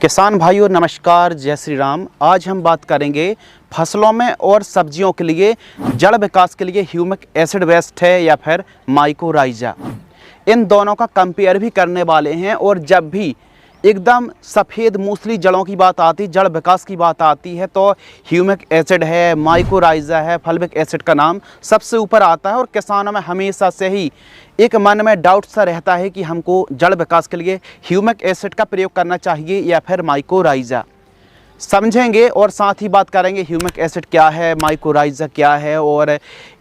किसान भाइयों नमस्कार, जय श्री राम। आज हम बात करेंगे फसलों में और सब्जियों के लिए जड़ विकास के लिए ह्यूमिक एसिड बेस्ट है या फिर माइकोराइजा। इन दोनों का कंपेयर भी करने वाले हैं। और जब भी एकदम सफ़ेद मूसली जड़ों की बात आती, जड़ विकास की बात आती है, तो ह्यूमिक एसिड है, माइकोराइजा है, फल्विक एसिड का नाम सबसे ऊपर आता है। और किसानों में हमेशा से ही एक मन में डाउट सा रहता है कि हमको जड़ विकास के लिए ह्यूमिक एसिड का प्रयोग करना चाहिए या फिर माइकोराइजा। समझेंगे और साथ ही बात करेंगे ह्यूमिक एसिड क्या है, माइकोराइजा क्या है और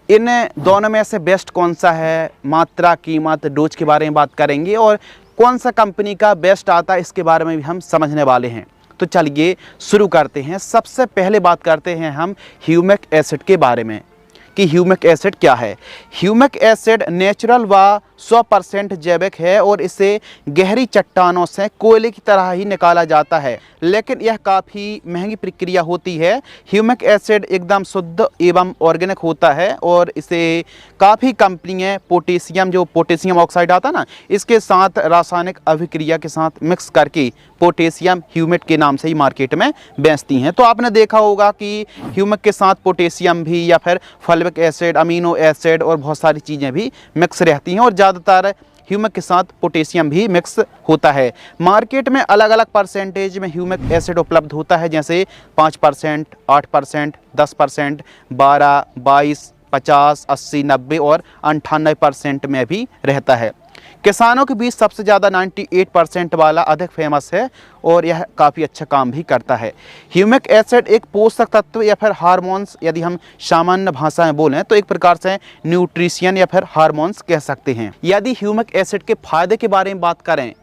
इन दोनों में से बेस्ट कौन सा है, मात्रा, कीमत, डोज के बारे में बात करेंगे और कौन सा कंपनी का बेस्ट आता है इसके बारे में भी हम समझने वाले हैं। तो चलिए शुरू करते हैं। सबसे पहले बात करते हैं हम ह्यूमिक एसिड के बारे में कि ह्यूमिक एसिड क्या है। ह्यूमिक एसिड नेचुरल व 100% जैविक है और इसे गहरी चट्टानों से कोयले की तरह ही निकाला जाता है, लेकिन यह काफ़ी महंगी प्रक्रिया होती है। ह्यूमिक एसिड एकदम शुद्ध एवं ऑर्गेनिक होता है और इसे काफ़ी कंपनियां पोटेशियम, जो पोटेशियम ऑक्साइड आता है ना, इसके साथ रासायनिक अभिक्रिया के साथ मिक्स करके पोटेशियम ह्यूमेट के नाम से ही मार्केट में बेचती हैं। तो आपने देखा होगा कि ह्यूमिक के साथ पोटेशियम भी या फिर फल्विक एसिड, अमीनो एसिड और बहुत सारी चीज़ें भी मिक्स रहती हैं और ज़्यादातर ह्यूमिक के साथ पोटेशियम भी मिक्स होता है। मार्केट में अलग अलग परसेंटेज में ह्यूमिक एसिड उपलब्ध होता है, जैसे 5%, 8%, 10%, 12, 22, 50, 80, 90 और 98% में भी रहता है। किसानों के बीच सबसे ज़्यादा 98% वाला अधिक फेमस है और यह काफ़ी अच्छा काम भी करता है। ह्यूमिक एसिड एक पोषक तत्व या फिर हार्मोन्स, यदि हम सामान्य भाषा में बोलें तो एक प्रकार से न्यूट्रिशन या फिर हार्मोन्स कह सकते हैं। यदि ह्यूमिक एसिड के फायदे के बारे में बात करें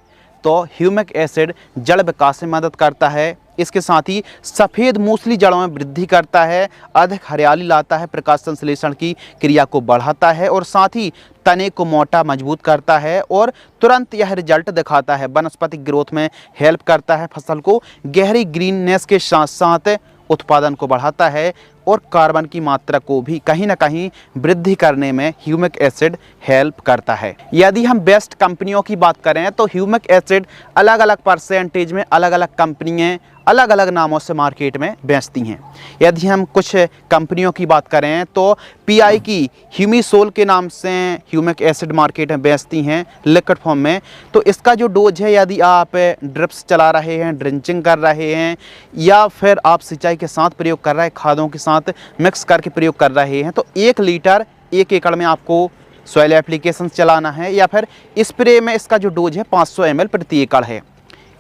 तो ह्यूमिक एसिड जड़ विकास में मदद करता है। इसके साथ ही सफ़ेद मूसली जड़ों में वृद्धि करता है, अधिक हरियाली लाता है, प्रकाश संश्लेषण की क्रिया को बढ़ाता है और साथ ही तने को मोटा मजबूत करता है और तुरंत यह रिजल्ट दिखाता है। वनस्पति ग्रोथ में हेल्प करता है, फसल को गहरी ग्रीननेस के साथ साथ उत्पादन को बढ़ाता है और कार्बन की मात्रा को भी कहीं ना कहीं वृद्धि करने में ह्यूमिक एसिड हेल्प करता है। यदि हम बेस्ट कंपनियों की बात करें तो ह्यूमिक एसिड अलग अलग परसेंटेज में अलग अलग कंपनियां अलग अलग नामों से मार्केट में बेचती हैं। यदि हम कुछ कंपनियों की बात करें तो पीआई की ह्यूमिसोल के नाम से ह्यूमिक एसिड मार्केट में बेचती हैं लिक्विड फॉर्म में। तो इसका जो डोज है, यदि आप ड्रिप्स चला रहे हैं, ड्रिंचिंग कर रहे हैं या फिर आप सिंचाई के साथ प्रयोग कर रहे हैं, खादों के साथ मिक्स करके प्रयोग कर रहे हैं, तो 1 लीटर 1 एकड़ में आपको सॉइल एप्लीकेशन चलाना है या फिर स्प्रे में इसका जो डोज है 500 ml प्रति एकड़ है।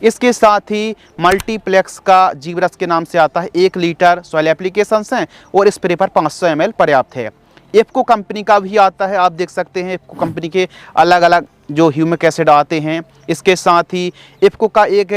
इसके साथ ही मल्टीप्लेक्स का जीवरस के नाम से आता है, 1 लीटर सॉइल एप्लीकेशंस हैं और स्प्रे पर 500 ml पर्याप्त है। इफ्को कंपनी का भी आता है, आप देख सकते हैं इफ्को कंपनी के अलग अलग जो ह्यूमिक एसिड आते हैं। इसके साथ ही इफ्को का एक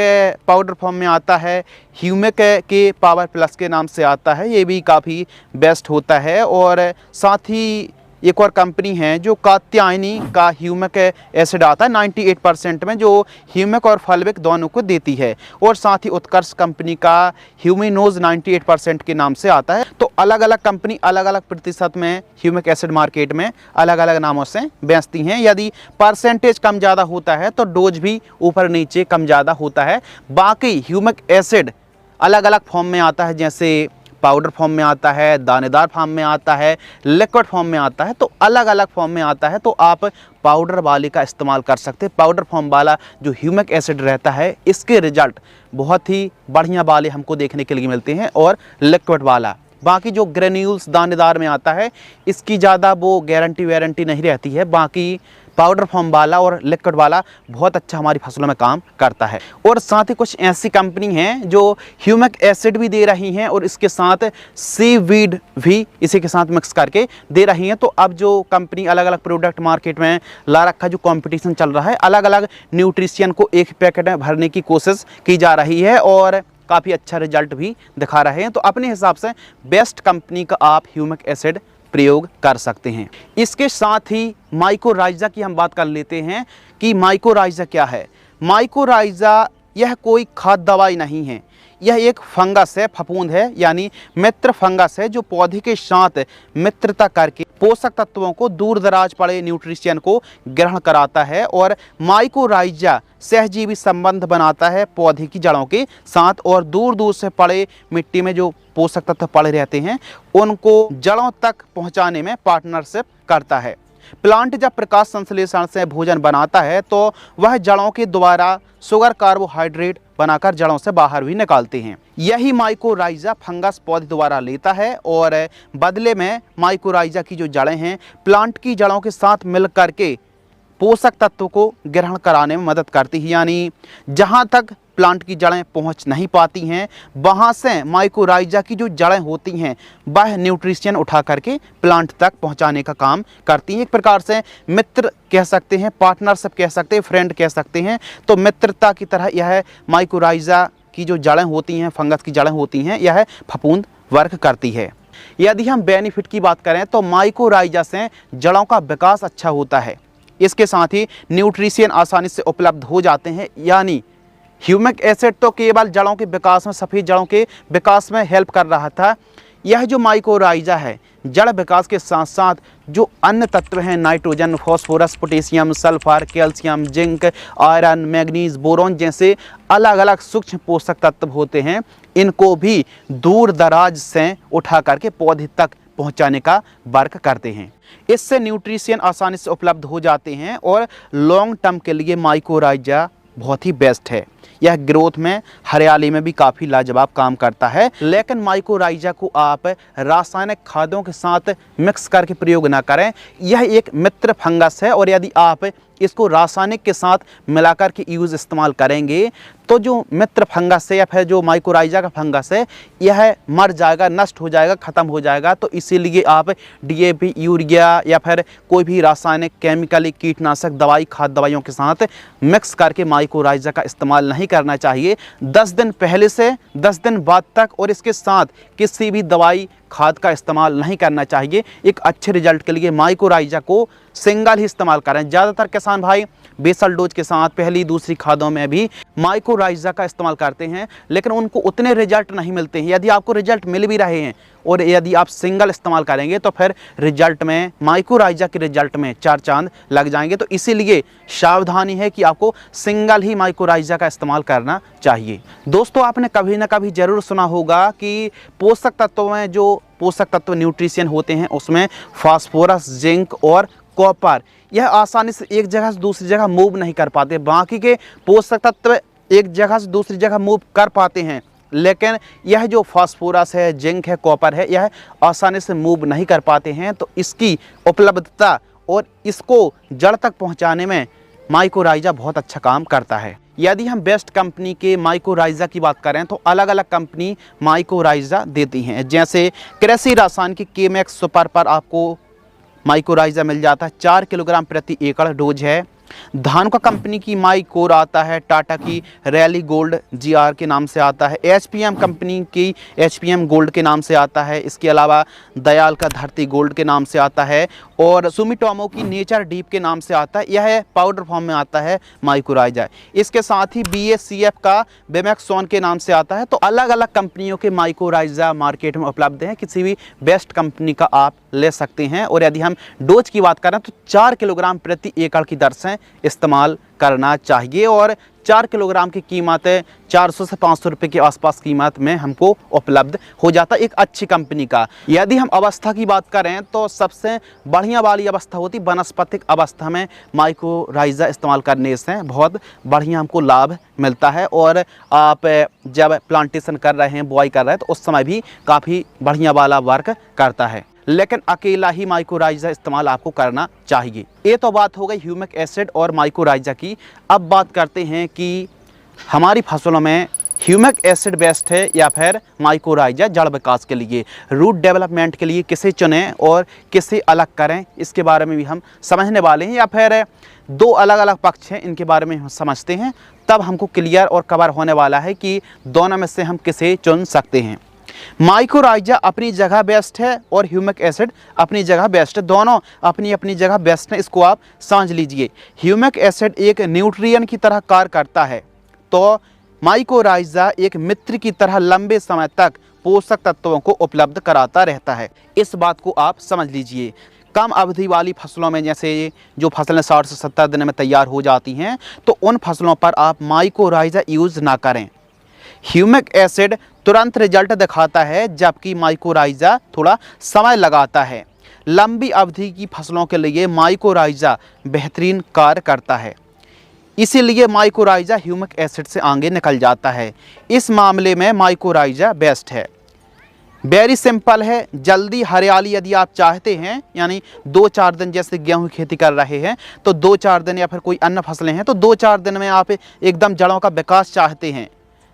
पाउडर फॉर्म में आता है, ह्यूमिक के पावर प्लस के नाम से आता है, ये भी काफ़ी बेस्ट होता है। और साथ ही एक और कंपनी है जो कात्यायनी का ह्यूमिक एसिड आता है 98% में, जो ह्यूमिक और फल्विक दोनों को देती है। और साथ ही उत्कर्ष कंपनी का ह्यूमिनोज 98% के नाम से आता है। तो अलग अलग कंपनी अलग अलग प्रतिशत में ह्यूमिक एसिड मार्केट में अलग अलग नामों से बेचती हैं। यदि परसेंटेज कम ज़्यादा होता है तो डोज भी ऊपर नीचे कम ज़्यादा होता है। बाकी ह्यूमिक एसिड अलग अलग फॉर्म में आता है, जैसे पाउडर फॉर्म में आता है, दानेदार फॉर्म में आता है, लिक्विड फॉर्म में आता है। तो अलग अलग फॉर्म में आता है, तो आप पाउडर वाले का इस्तेमाल कर सकते हैं। पाउडर फॉर्म वाला जो ह्यूमिक एसिड रहता है, इसके रिजल्ट बहुत ही बढ़िया वाले हमको देखने के लिए मिलते हैं और लिक्विड वाला। बाकी जो ग्रेन्यूल्स दानेदार में आता है, इसकी ज़्यादा वो गारंटी वारंटी नहीं रहती है। बाकी पाउडर फॉर्म वाला और लिक्विड वाला बहुत अच्छा हमारी फसलों में काम करता है। और साथ ही कुछ ऐसी कंपनी हैं जो ह्यूमिक एसिड भी दे रही हैं और इसके साथ सीवीड भी इसी के साथ मिक्स करके दे रही हैं। तो अब जो कंपनी अलग अलग प्रोडक्ट मार्केट में ला रखा, जो कंपटीशन चल रहा है, अलग अलग न्यूट्रिशन को एक पैकेट में भरने की कोशिश की जा रही है और काफ़ी अच्छा रिजल्ट भी दिखा रहे हैं। तो अपने हिसाब से बेस्ट कंपनी का आप ह्यूमिक एसिड प्रयोग कर सकते हैं। इसके साथ ही माइकोराइजा की हम बात कर लेते हैं कि माइकोराइजा क्या है। माइकोराइजा यह कोई खाद दवाई नहीं है, यह एक फंगस है, फफूंद है, यानी मित्र फंगस है जो पौधे के साथ मित्रता करके पोषक तत्वों को दूर दराज पड़े न्यूट्रिशन को ग्रहण कराता है और माइकोराइजा सहजीवी संबंध बनाता है पौधे की जड़ों के साथ और दूर दूर से पड़े मिट्टी में जो पोषक तत्व पड़े रहते हैं उनको जड़ों तक पहुंचाने में पार्टनरशिप करता है। प्लांट जब प्रकाश संश्लेषण से भोजन बनाता है तो वह जड़ों के द्वारा शुगर कार्बोहाइड्रेट बनाकर जड़ों से बाहर भी निकालते हैं। यही माइकोराइजा फंगस पौधे द्वारा लेता है और बदले में माइकोराइजा की जो जड़ें हैं प्लांट की जड़ों के साथ मिलकर के पोषक तत्व को ग्रहण कराने में मदद करती है, यानी जहाँ तक प्लांट की जड़ें पहुँच नहीं पाती हैं वहाँ से माइकोराइजा की जो जड़ें होती हैं वह न्यूट्रिशन उठा करके प्लांट तक पहुँचाने का काम करती हैं। एक प्रकार से मित्र कह सकते हैं, पार्टनरशिप कह सकते हैं, फ्रेंड कह सकते हैं। तो मित्रता की तरह यह माइकोराइजा की जो जड़ें होती हैं, फंगस की जड़ें होती हैं, यह फफूंद वर्क करती है। यदि हम बेनिफिट की बात करें तो माइकोराइजा से जड़ों का विकास अच्छा होता है, इसके साथ ही न्यूट्रिशन आसानी से उपलब्ध हो जाते हैं, यानी ह्यूमिक एसिड तो केवल जड़ों के विकास में, सफ़ेद जड़ों के विकास में हेल्प कर रहा था। यह जो माइकोराइजा है जड़ विकास के साथ साथ जो अन्य तत्व हैं nitrogen, phosphorus, potassium, sulphur, calcium, zinc, iron, manganese, boron जैसे अलग अलग सूक्ष्म पोषक तत्व होते हैं, इनको भी दूर दराज से उठा करके पौधे तक पहुंचाने का वर्क करते हैं। इससे न्यूट्रिशन आसानी से उपलब्ध हो जाते हैं और लॉन्ग टर्म के लिए माइकोराइजा बहुत ही बेस्ट है। यह ग्रोथ में, हरियाली में भी काफ़ी लाजवाब काम करता है। लेकिन माइकोराइजा को आप रासायनिक खादों के साथ मिक्स करके प्रयोग ना करें। यह एक मित्र फंगस है और यदि आप इसको रासायनिक के साथ मिलाकर के इस्तेमाल करेंगे तो जो मित्र फंगस है या फिर जो माइकोराइजा का फंगस है यह मर जाएगा, नष्ट हो जाएगा, ख़त्म हो जाएगा। तो इसीलिए आप DAP, यूरिया या फिर कोई भी रासायनिक केमिकली कीटनाशक दवाई, खाद दवाइयों के साथ मिक्स करके माइकोराइजा का इस्तेमाल नहीं करना चाहिए 10 दिन पहले से 10 दिन बाद तक, और इसके साथ किसी भी दवाई खाद का इस्तेमाल नहीं करना चाहिए। एक अच्छे रिजल्ट के लिए माइकोराइजा को सिंगल ही इस्तेमाल करें। ज़्यादातर किसान भाई बेसल डोज के साथ पहली दूसरी खादों में भी माइकोराइजा का इस्तेमाल करते हैं, लेकिन उनको उतने रिजल्ट नहीं मिलते हैं। यदि आपको रिजल्ट मिल भी रहे हैं और यदि आप सिंगल इस्तेमाल करेंगे तो फिर रिजल्ट में, माइकोराइजा के रिजल्ट में 4 चांद लग जाएंगे। तो इसीलिए सावधानी है कि आपको सिंगल ही माइकोराइजा का इस्तेमाल करना चाहिए। दोस्तों, आपने कभी ना कभी ज़रूर सुना होगा कि पोषक तत्वों में जो पोषक तत्व न्यूट्रिशन होते हैं उसमें फास्फोरस, जिंक और कॉपर यह आसानी से एक जगह से दूसरी जगह मूव नहीं कर पाते। बाकी के पोषक तत्व एक जगह से दूसरी जगह मूव कर पाते हैं, लेकिन यह जो फास्फोरस है, जिंक है, कॉपर है, यह आसानी से मूव नहीं कर पाते हैं। तो इसकी उपलब्धता और इसको जड़ तक पहुंचाने में माइकोराइजा बहुत अच्छा काम करता है। यदि हम बेस्ट कंपनी के माइकोराइजा की बात करें तो अलग अलग कंपनी माइकोराइजा देती हैं। जैसे कृषि रसायन की केमैक्स सुपर पर आपको माइकोराइजा मिल जाता है, 4 किलोग्राम प्रति एकड़ डोज है। धान का कंपनी की माइकोर आता है, टाटा की रैली गोल्ड GR के नाम से आता है, HPM कंपनी की HPM गोल्ड के नाम से आता है। इसके अलावा दयाल का धरती गोल्ड के नाम से आता है और सुमिटोमो की नेचर डीप के नाम से आता है। यह पाउडर फॉर्म में आता है माइकोराइजा। इसके साथ ही BACF का बेमैक्सोन के नाम से आता है। तो अलग अलग कंपनियों के माइकोराइजा मार्केट में उपलब्ध हैं, किसी भी बेस्ट कंपनी का आप ले सकते हैं। और यदि हम डोज की बात करें तो 4 किलोग्राम प्रति एकड़ की दर से इस्तेमाल करना चाहिए और 4 किलोग्राम की कीमत 400 से 500 रुपये के आसपास कीमत में हमको उपलब्ध हो जाता है एक अच्छी कंपनी का। यदि हम अवस्था की बात करें तो सबसे बढ़िया वाली अवस्था होती वनस्पतिक अवस्था में माइकोराइजा इस्तेमाल करने से बहुत बढ़िया हमको लाभ मिलता है। और आप जब प्लांटेशन कर रहे हैं, बुआई कर रहे हैं तो उस समय भी काफ़ी बढ़िया वाला वर्क करता है। लेकिन अकेला ही माइकोराइजा इस्तेमाल आपको करना चाहिए। ये तो बात हो गई ह्यूमिक एसिड और माइकोराइजा की। अब बात करते हैं कि हमारी फसलों में ह्यूमिक एसिड बेस्ट है या फिर माइकोराइजा जड़ विकास के लिए, रूट डेवलपमेंट के लिए किसे चुनें और किसे अलग करें, इसके बारे में भी हम समझने वाले हैं। या फिर 2 अलग अलग पक्ष हैं, इनके बारे में हम समझते हैं, तब हमको क्लियर और कवर होने वाला है कि दोनों में से हम किसे चुन सकते हैं। माइकोराइजा अपनी जगह बेस्ट है और ह्यूमिक एसिड अपनी जगह बेस्ट है। दोनों अपनी अपनी जगह बेस्ट है, इसको आप समझ लीजिए। ह्यूमिक एसिड एक न्यूट्रिएंट की तरह कार्य करता है, तो माइकोराइजा एक मित्र की तरह लंबे समय तक पोषक तत्वों को उपलब्ध कराता रहता है। इस बात को आप समझ लीजिए। कम अवधि वाली फसलों में, जैसे जो फसलें 60 से 70 दिन में तैयार हो जाती हैं, तो उन फसलों पर आप माइकोराइजा यूज़ ना करें। ह्यूमिक एसिड तुरंत रिजल्ट दिखाता है, जबकि माइकोराइजा थोड़ा समय लगाता है। लंबी अवधि की फसलों के लिए माइकोराइजा बेहतरीन कार्य करता है, इसीलिए माइकोराइजा ह्यूमिक एसिड से आगे निकल जाता है। इस मामले में माइकोराइजा बेस्ट है। वेरी सिंपल है। जल्दी हरियाली यदि आप चाहते हैं, यानी 2-4 दिन, जैसे गेहूं की खेती कर रहे हैं तो 2-4 दिन, या फिर कोई अन्य फसलें हैं तो 2-4 दिन में आप एकदम जड़ों का विकास चाहते हैं,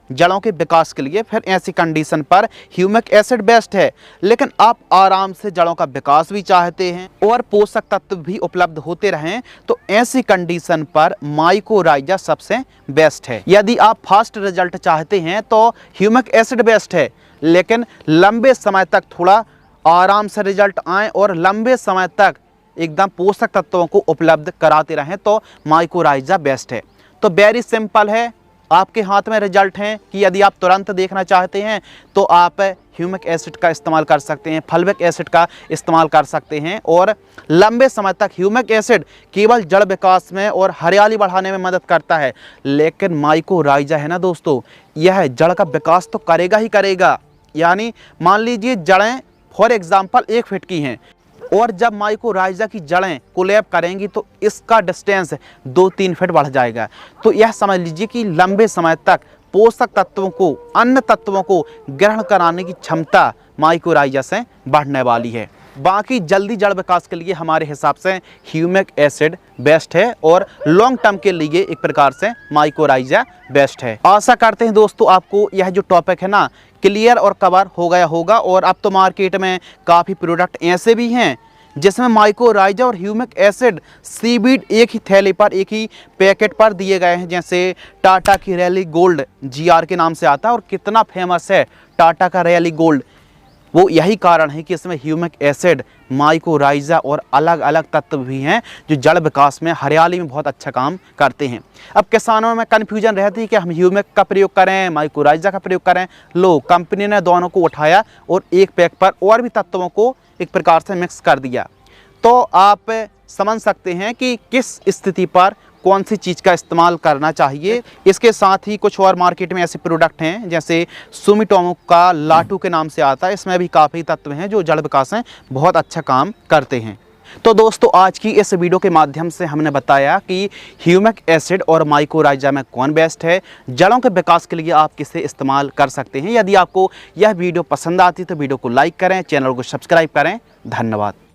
जड़ों के विकास के लिए, फिर ऐसी कंडीशन पर ह्यूमिक एसिड बेस्ट है। लेकिन आप आराम से जड़ों का विकास भी चाहते हैं और पोषक तत्व भी उपलब्ध होते रहें, तो ऐसी कंडीशन पर माइकोराइजा सबसे बेस्ट है। यदि आप फास्ट रिजल्ट चाहते हैं तो ह्यूमिक एसिड बेस्ट है, लेकिन लंबे समय तक थोड़ा आराम से रिजल्ट आए और लंबे समय तक एकदम पोषक तत्वों को उपलब्ध कराते रहें तो माइकोराइजा बेस्ट है। तो वेरी सिंपल है, आपके हाथ में रिजल्ट हैं कि यदि आप तुरंत देखना चाहते हैं तो आप ह्यूमिक एसिड का इस्तेमाल कर सकते हैं, फल्विक एसिड का इस्तेमाल कर सकते हैं। और लंबे समय तक ह्यूमिक एसिड केवल जड़ विकास में और हरियाली बढ़ाने में मदद करता है, लेकिन माइकोराइजा है ना दोस्तों, यह जड़ का विकास तो करेगा ही करेगा। यानी मान लीजिए जड़ें फॉर एग्जाम्पल 1 फीट की हैं, और जब माइकोराइजा की जड़ें कोलैप करेंगी तो इसका डिस्टेंस 2-3 फीट बढ़ जाएगा। तो यह समझ लीजिए कि लंबे समय तक पोषक तत्वों को, अन्य तत्वों को ग्रहण कराने की क्षमता माइकोराइजा से बढ़ने वाली है। बाकी जल्दी जड़ विकास के लिए हमारे हिसाब से ह्यूमिक एसिड बेस्ट है, और लॉन्ग टर्म के लिए एक प्रकार से माइकोराइजा बेस्ट है। आशा करते हैं दोस्तों आपको यह जो टॉपिक है ना क्लियर और कवर हो गया होगा। और अब तो मार्केट में काफ़ी प्रोडक्ट ऐसे भी हैं जिसमें माइकोराइजा और ह्यूमिक एसिड सीवीड एक ही थैले पर, एक ही पैकेट पर दिए गए हैं। जैसे टाटा की रैली गोल्ड GR के नाम से आता है, और कितना फेमस है टाटा का रैली गोल्ड। वो यही कारण है कि इसमें ह्यूमिक एसिड, माइकोराइजा और अलग अलग तत्व भी हैं जो जड़ विकास में, हरियाली में बहुत अच्छा काम करते हैं। अब किसानों में कन्फ्यूजन रहती है कि हम ह्यूमिक का प्रयोग करें, माइकोराइजा का प्रयोग करें। लो, कंपनी ने दोनों को उठाया और एक पैक पर और भी तत्वों को एक प्रकार से मिक्स कर दिया। तो आप समझ सकते हैं कि किस स्थिति पर कौन सी चीज़ का इस्तेमाल करना चाहिए। इसके साथ ही कुछ और मार्केट में ऐसे प्रोडक्ट हैं, जैसे सुमिटोमो का लाटू के नाम से आता है, इसमें भी काफ़ी तत्व हैं जो जड़ विकास में बहुत अच्छा काम करते हैं। तो दोस्तों आज की इस वीडियो के माध्यम से हमने बताया कि ह्यूमिक एसिड और माइकोराइजा में कौन बेस्ट है, जड़ों के विकास के लिए आप किसे इस्तेमाल कर सकते हैं। यदि आपको यह वीडियो पसंद आती है तो वीडियो को लाइक करें, चैनल को सब्सक्राइब करें। धन्यवाद।